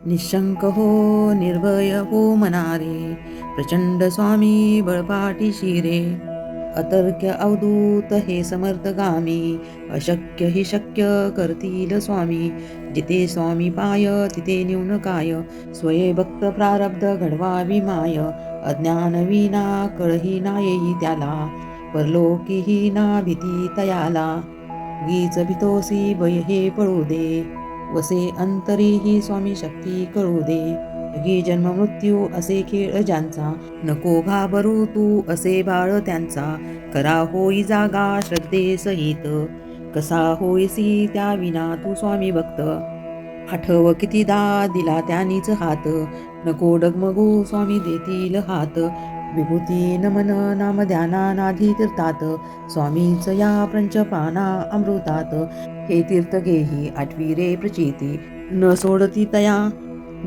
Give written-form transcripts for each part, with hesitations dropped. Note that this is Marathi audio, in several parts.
निशंक हो निर्भय हो मनारे, प्रचंड स्वामी बळपाटी शिरे. अतर्क्य अवधूत हे समर्थगामी, अशक्य हि शक्य करतील स्वामी. जिथे स्वामी पाय तिथे न्यून काय, स्वये भक्त प्रारब्ध घडवावी माय. अज्ञान विना कळही ना येई त्याला, परलोकीही ना भीती तयाला. गीच भितोसी भय हे पळू दे, वसे अंतरीही स्वामी शक्ती कळू दे. जगी जन्म मृत्यू असे खेळ ज्यांचा, नको घाबरू तू असे बाळ त्यांचा. करा होई जागा श्रद्धे सहित, कसा होईसी त्या विना तू स्वामी भक्त. आठव कितीदा दिला त्यानीच हात, नको डगमगू स्वामी देतील हात. विभूती नमन नाम ध्याना नाधी तीर्थात, स्वामीच या पंचपाना अमृतात. हे तीर्थ घेही आठवी रे प्रचिती, न सोडती तया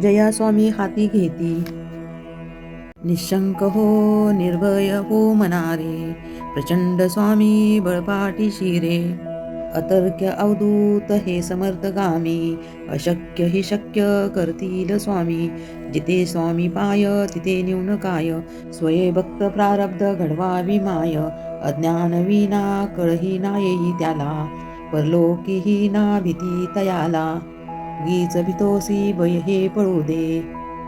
जया स्वामी हाती घेती. निशंक हो निर्भय हो मनारे, प्रचंड स्वामी बळपाटी शिरे. अतर्क्य अवधूत हे समर्थगामी, अशक्य हि शक्य करतील स्वामी. जिथे स्वामी पाय तिथे न्यून काय, स्वये भक्त प्रारब्ध घडवावी माय. अज्ञान विना कळही ना येई त्याला, परलोकीही ना भीती तयाला. गीच भितोसी भय हे पळू दे,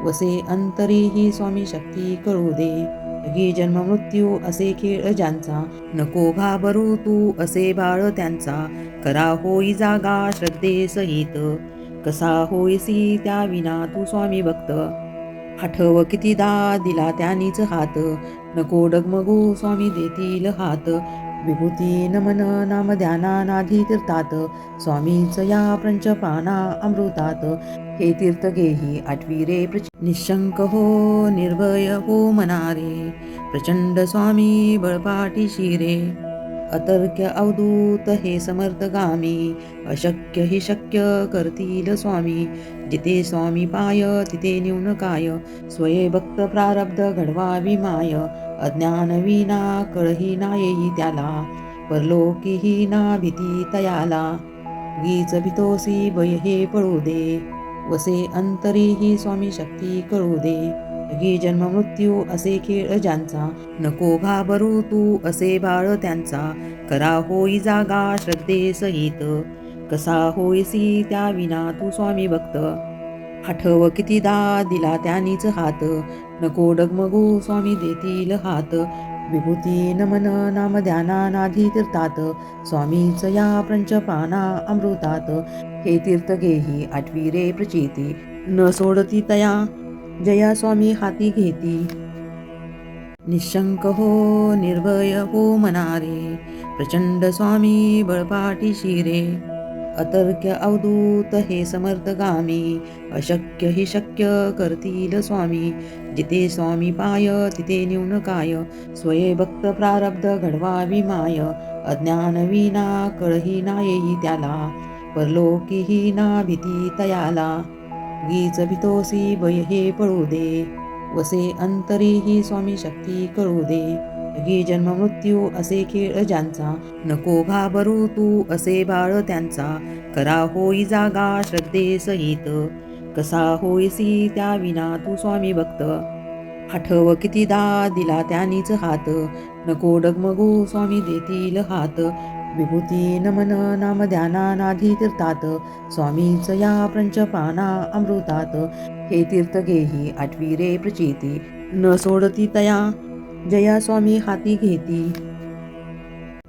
वसे अंतरीही स्वामी शक्ती कळू दे. जगी जन्म मृत्यू असे खेळ ज्यांचा, नको घाबरू तू असे बाळ त्यांचा. करा होई जागा श्रद्धे सहित, कसा होईसी त्या विना तू स्वामी भक्त. आठव कितीदा दिला त्यानीच हात, नको डगमगू स्वामी देतील हात. विभूती नमन नाम ध्याना नाधी तीर्थात, स्वामीच या पंचपाना अमृतात. हे तीर्थ घेही आठवी रे निशंक हो निर्भय हो मनारे, प्रचंड स्वामी बळपाटी शिरे. अतर्क्य अवधूत हे समर्थगामी, अशक्य हि शक्य करतील स्वामी. जिथे स्वामी पाय तिथे न्यून काय, स्वये भक्त प्रारब्ध घडवावी माय. अज्ञान विना कळही ना येई त्याला, परलोकीही ना भीती तयाला. गीच भितोसी भय हे पळू दे, वसे अंतरीही स्वामी शक्ती कळू दे. जगी जन्म मृत्यू असे खेळ ज्यांचा, नको घाबरू तू असे बाळ त्यांचा. करा होई जागा श्रद्धे सहित, कसा होईसी त्या विना तू स्वामी भक्त. आठव कितीदा दिला त्यानीच हात, नको डगमगू स्वामी देतील हात. विभूती नमन नाम ध्याना नाधी तीर्थात, स्वामीच या पंचपाना अमृतात. हे तीर्थ घेही आठवी रे प्रचिती, न सोडती तया जया स्वामी हाती घेती. निशंक हो निर्भय हो मनारे, प्रचंड स्वामी बळपाटी शिरे. अतर्क्य अवधूत हे समर्थगामी, अशक्य हि शक्य करतील स्वामी. जिथे स्वामी पाय तिथे न्यून काय, स्वये भक्त प्रारब्ध घडवावी माय. अज्ञान विना कळही ना येई त्याला, परलोकीही ना भीती तयाला. गीच भितोसी भय हे पळू दे, वसे अंतरीही स्वामी शक्ती कळू दे. जगी जन्म मृत्यू असे खेळ ज्यांचा, नको घाबरू तू असे बाळ त्यांचा. करा होई जागा श्रद्धे सहित, कसा होईसी त्या विना तू स्वामी भक्त. आठव कितीदा दिला त्यानीच हात, नको डगमगू स्वामी देतील हात. विभूती नमन नाम ध्याना नाधी तीर्थात, स्वामीच या पंचपाना अमृतात. हे तीर्थ घेही आठवी रे प्रचिती, न सोडती तया जया स्वामी हाती घेती.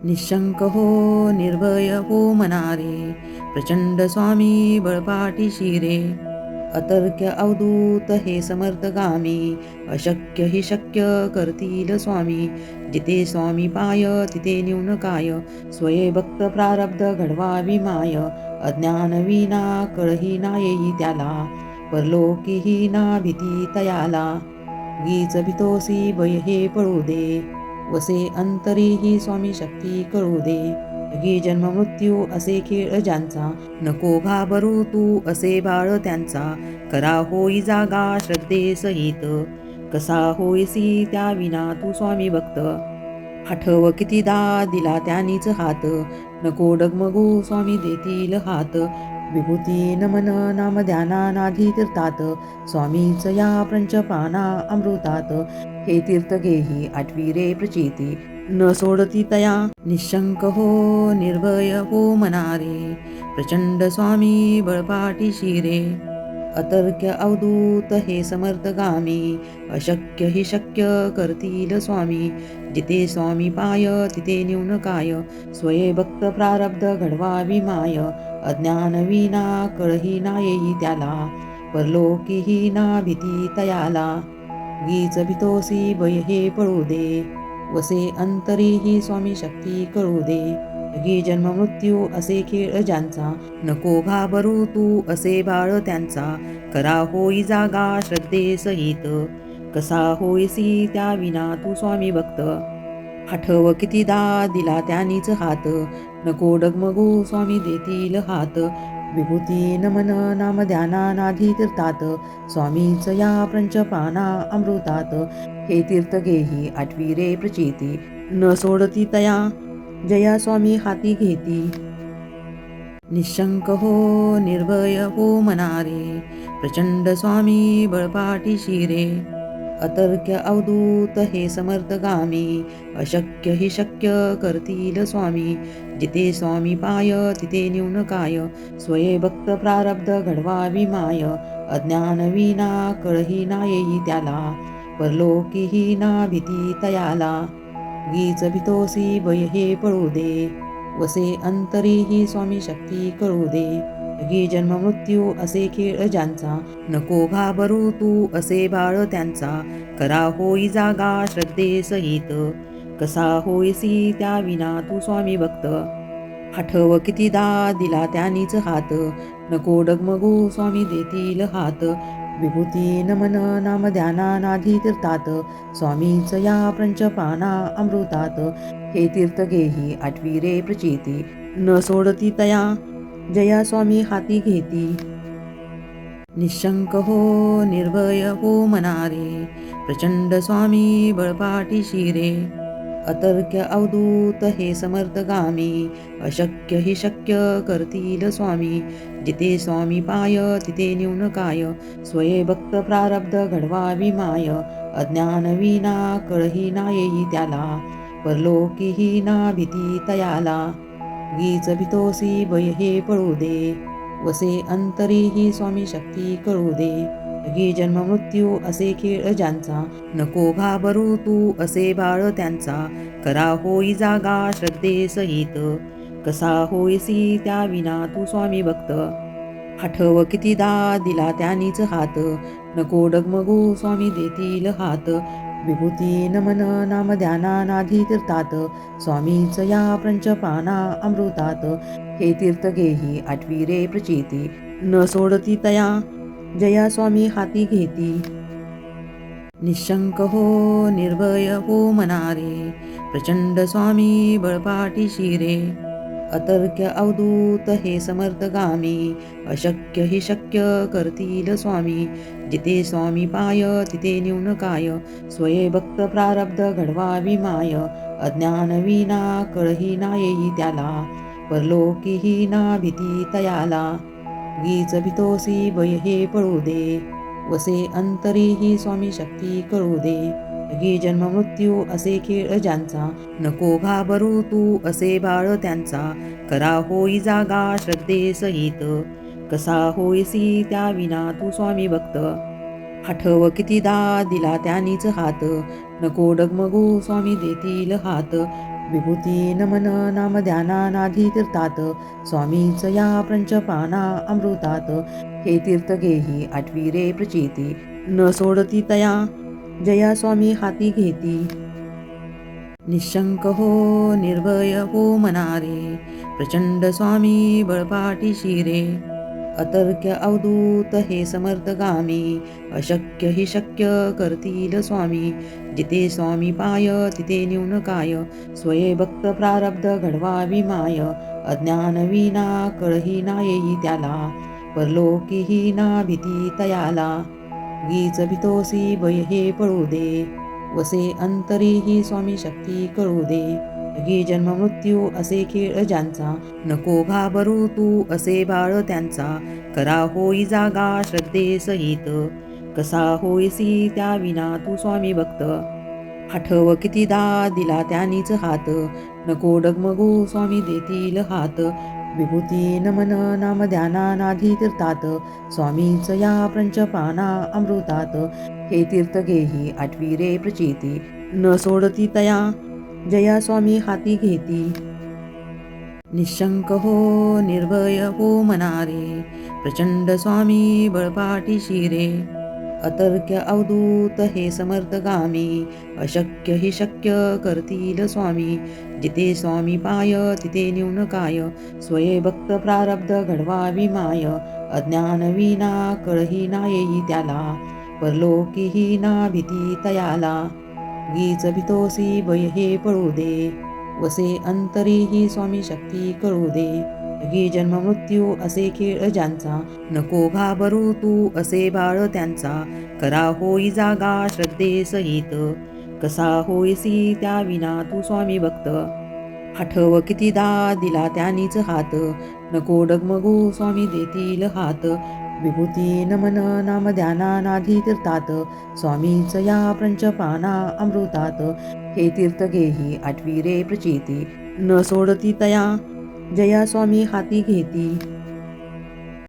निशंक हो निर्भय हो मनारे, प्रचंड स्वामी बळपाटी शिरे. अतर्क्य अवधूत हे समर्थगामी, अशक्य हि शक्य करतील स्वामी. जिथे स्वामी पाय तिथे न्यून काय, स्वये भक्त प्रारब्ध घडवावी माय. अज्ञान विना कळही ना येई त्याला, परलोकीही ना भीती तयाला. गीच भितोसी भय हे पळू दे, वसे अंतरीही स्वामी शक्ती कळू दे. जगी जन्म मृत्यू असे खेळ ज्यांचा, नको घाबरू तू असे बाळ त्यांचा. करा होई जागा श्रद्धे सहित, कसा होईसी त्या विना तू स्वामी भक्त. आठव कितीदा दिला त्यानीच हात, नको डगमगू स्वामी देतील हात. विभूती नमन नाम ध्यानानाधी तीर्थात स्वामीच या पंचपाना अमृतात. हे तीर्थ घेही आठवी रे प्रचिती न सोडती तया निशंक हो निर्भय हो मनारे. प्रचंड स्वामी बळपाटी शिरे अतर्क्य अवधूत हे समर्थगामी. अशक्य हि शक्य करतील स्वामी. जिथे स्वामी पाय तिथे न्यून काय. स्वये भक्त प्रारब्ध घडवावी माय. अज्ञान विना कळही ना येई त्याला. परलोकीही ना भीती तयाला. गीच भितोसी भय हे पळू दे. वसे अंतरी ही स्वामी शक्ती कळू दे. गी जन्म मृत्यू असे खेळ ज्यांचा. नको घाबरू तू असे बाळ त्यांचा. करा होई जागा श्रद्धे सहित. कसा होईसी त्या विना तू स्वामी भक्त. आठव कितीदा दिला त्यांनीच हात. नको डगमगू स्वामी देतील हात. विभूती नमन नाम ध्यानानाधी तीर्थात स्वामीच या पंचपाना अमृतात. हे तीर्थ घेही आठवी रे प्रचिती न सोडती तया जया स्वामी हाती घेती. निशंक हो निर्भय हो मनारे. प्रचंड स्वामी बळपाटी शिरे अतर्क्य अवधूत हे समर्थगामी. अशक्य हि शक्य करतील स्वामी. जिथे स्वामी पाय तिथे न्यून काय. स्वये भक्त प्रारब्ध घडवावी माय. अज्ञान विना कळही ना येई त्याला. परलोकीही ना भीती तयाला. गीच भितोसी भय हे पळू दे. वसे अंतरी ही स्वामी शक्ती कळू दे. गी जन्म मृत्यू असे खेळ ज्यांचा. नको घाबरू तू असे बाळ त्यांचा. करा होई जागा श्रद्धे सहित. कसा होईसी त्या विना तू स्वामी भक्त. आठव कितीदा दिला त्यांनीच हात. नको डगमगू स्वामी देतील हात. विभूती नमन नाम ध्यानानाधी तीर्थात स्वामीच या पंचपाना अमृतात. हे तीर्थ घेही आठवी रे प्रचिती न सोडती तया जया स्वामी हाती घेती. निशंक हो निर्भय हो मनारे. प्रचंड स्वामी बळपाटी शिरे अतर्क्य अवधूत हे समर्थगामी. अशक्य हि शक्य करतील स्वामी. जिथे स्वामी पाय तिथे न्यून काय. स्वये भक्त प्रारब्ध घडवावी माय. अज्ञान विना कळही ना येई त्याला. परलोकीही ना भीती तयाला. गीच भितोसी भय हे पळू दे. वसे अंतरी ही स्वामी शक्ती कळू दे. गी जन्म मृत्यू असे खेळ ज्यांचा. नको घाबरू तू असे बाळ त्यांचा. करा होई जागा श्रद्धे सहित. कसा होईसी त्या विना तू स्वामी भक्त. आठव कितीदा दिला त्यांनीच हात. नको डगमगू स्वामी देतील हात. विभूती नमन नाम ध्यानानाधी तीर्थात स्वामीच या पंचपाना अमृतात. हे तीर्थ घेही आठवी रे प्रचिती न सोडती तया जया स्वामी हाती घेती. निशंक हो निर्भय हो मनारे. प्रचंड स्वामी बळपाटी शिरे अतर्क्य अवधूत हे समर्थगामी. अशक्य हि शक्य करतील स्वामी. जिथे स्वामी पाय तिथे न्यून काय. स्वये भक्त प्रारब्ध घडवावी माय. अज्ञान विना कळही ना येई त्याला. परलोकीही ना भीती तयाला. गीच भितोसी भय हे पळू दे. वसे अंतरी ही स्वामी शक्ती कळू दे. गी जन्म मृत्यू असे खेळ ज्यांचा. नको घाबरू तू असे बाळ त्यांचा. करा होई जागा श्रद्धे सहित. कसा होईसी त्या विना तू स्वामी भक्त. आठव कितीदा दिला त्यांनीच हात. नको डगमगू स्वामी देतील हात. विभूती नमन नाम ध्यानानाधी तीर्थात स्वामीच या पंचपाना अमृतात. हे तीर्थ घेही आठवी रे प्रचिती न सोडती तया जया स्वामी हाती घेती. निशंक हो निर्भय हो मनारे. प्रचंड स्वामी बळपाटी शिरे अतर्क्य अवधूत हे समर्थगामी. अशक्य हि शक्य करतील स्वामी. जिथे स्वामी पाय तिथे न्यून काय. स्वये भक्त प्रारब्ध घडवावी माय. अज्ञान विना कळही ना येई त्याला. परलोकीही ना भीती तयाला. गीच भितोसी भय हे पळू दे. वसे अंतरी ही स्वामी शक्ती कळू दे. जगी जन्म मृत्यू असे खेळ ज्यांचा, नको घाबरू तू असे बाळ त्यांचा. करा होई जागा श्रद्धे सहित, कसा होईसी त्या विना तू स्वामी भक्त. आठव कितीदा दिला त्यांनीच हात, नको डगमगू स्वामी देतील हात. विभूती नमन नाम ध्याना नाधी तीर्थात, स्वामीच या पंचपाना अमृतात. हे तीर्थ घेही आठवी रे प्रचिती, न सोडती तया जया स्वामी हाती घेती. निशंक हो निर्भय हो मनारे, प्रचंड स्वामी बळपाठीशी रे. अतर्क्य अवधूत हे समर्थगामी, अशक्य हि शक्य करतील स्वामी. जिथे स्वामी पाय तिथे न्यून काय, स्वये भक्त प्रारब्ध घडवावी माय. अज्ञान विना कळही ना येई त्याला, परलोकीही ना भीती तयाला. गीच भितोसी भय हे पळू दे, वसे अंतरी ही स्वामी शक्ती कळू दे. जगी जन्म मृत्यू असे खेळ ज्यांचा, नको घाबरू तू असे बाळ त्यांचा. करा होई जागा श्रद्धे सहित, कसा होईसी त्या विना तू स्वामी भक्त. आठव कितीदा दिला त्यांनीच हात, नको डगमगू स्वामी देतील हात. विभूती नमन नाम ध्याना नाधी तीर्थात, स्वामीच या पंचपाना अमृतात. हे तीर्थ घेही आठवी रे प्रचिती, न सोडती तया जया स्वामी हाती घेती.